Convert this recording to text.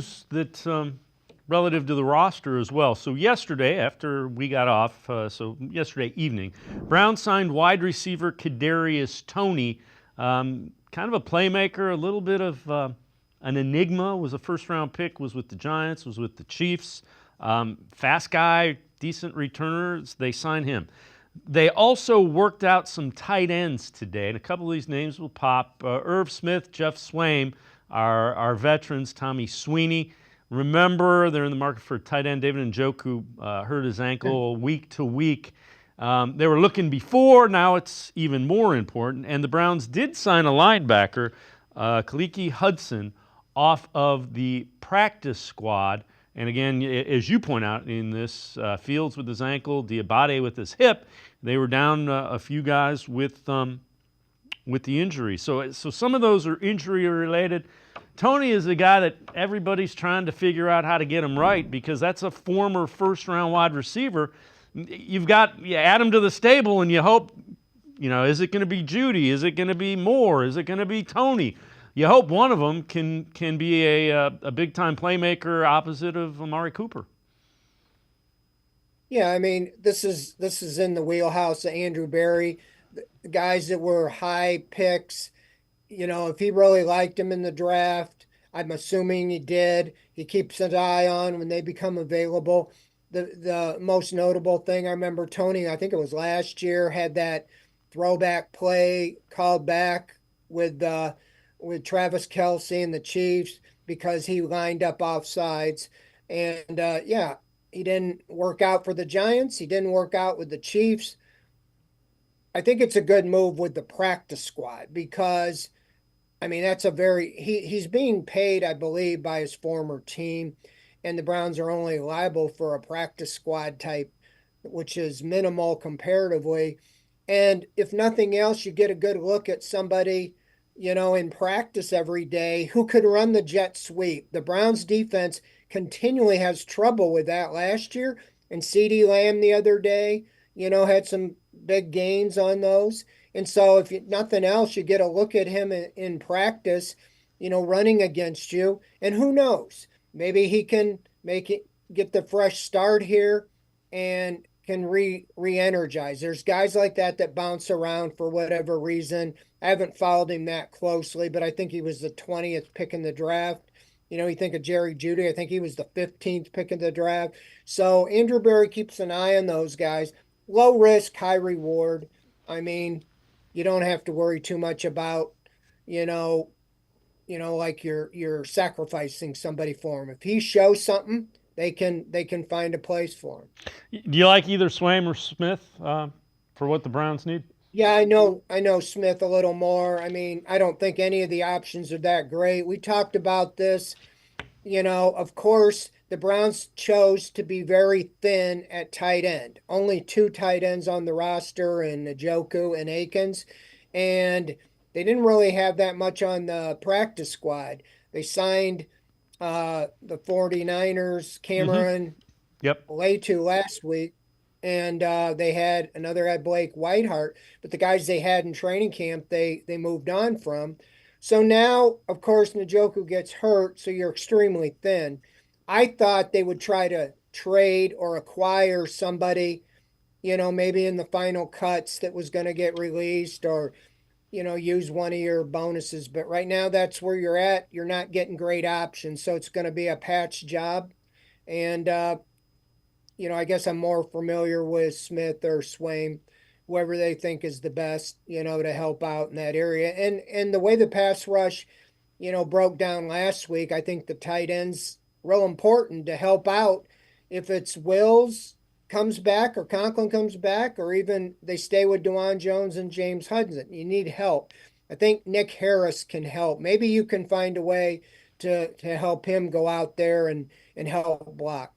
news that relative to the roster as well. So yesterday, after we got off, yesterday evening, Browns signed wide receiver Kadarius Toney, kind of a playmaker, a little bit of an enigma. Was a first-round pick. Was with the Giants. Was with the Chiefs. Fast guy, decent returner. They signed him. They also worked out some tight ends today, and a couple of these names will pop. Irv Smith, Jeff Swaim, our veterans, Tommy Sweeney. Remember, they're in the market for a tight end. David Njoku hurt his ankle week to week. They were looking before. Now it's even more important. And the Browns did sign a linebacker, Kaliki Hudson, off of the practice squad. And again, as you point out in this, Fields with his ankle, Diabate with his hip, they were down a few guys with the injury. So some of those are injury related. Toney is the guy that everybody's trying to figure out how to get him right, because that's a former first-round wide receiver. You add him to the stable and you hope, is it going to be Judy? Is it going to be Moore? Is it going to be Toney? You hope one of them can be a big-time playmaker opposite of Amari Cooper. Yeah, I mean, this is in the wheelhouse of Andrew Berry, the guys that were high picks. If he really liked him in the draft, I'm assuming he did. He keeps an eye on when they become available. The most notable thing I remember, Toney, I think it was last year, had that throwback play called back with Travis Kelce and the Chiefs because he lined up offsides. And he didn't work out for the Giants. He didn't work out with the Chiefs. I think it's a good move with the practice squad because, I mean, he's being paid, I believe, by his former team, and the Browns are only liable for a practice squad type, which is minimal comparatively. And if nothing else, you get a good look at somebody, in practice every day who could run the jet sweep. The Browns defense continually has trouble with that last year, and CeeDee Lamb the other day, had some big gains on those. And so, if nothing else, you get a look at him in practice, running against you. And who knows? Maybe he can get the fresh start here and can re-energize. There's guys like that bounce around for whatever reason. I haven't followed him that closely, but I think he was the 20th pick in the draft. You think of Jerry Jeudy, I think he was the 15th pick in the draft. So Andrew Berry keeps an eye on those guys. Low risk, high reward. I mean, you don't have to worry too much about, like you're sacrificing somebody for him. If he shows something, they can find a place for him. Do you like either Swaim or Smith for what the Browns need? Yeah, I know Smith a little more. I mean, I don't think any of the options are that great. We talked about this. Of course, the Browns chose to be very thin at tight end. Only two tight ends on the roster, and Njoku and Akins. And they didn't really have that much on the practice squad. They signed the 49ers, Mm-hmm. Cameron Yep. Letu last week, and they had Blake Whiteheart, but the guys they had in training camp, they moved on from. So now, of course, Njoku gets hurt, so you're extremely thin. I thought they would try to trade or acquire somebody, maybe in the final cuts that was going to get released, or use one of your bonuses. But right now, that's where you're at. You're not getting great options, so it's going to be a patch job. And I guess I'm more familiar with Smith or Swaim, whoever they think is the best, to help out in that area. And the way the pass rush, broke down last week, I think the tight ends real important to help out. If it's Wills comes back or Conklin comes back, or even they stay with Dewan Jones and James Hudson, you need help. I think Nick Harris can help. Maybe you can find a way to help him go out there and help block.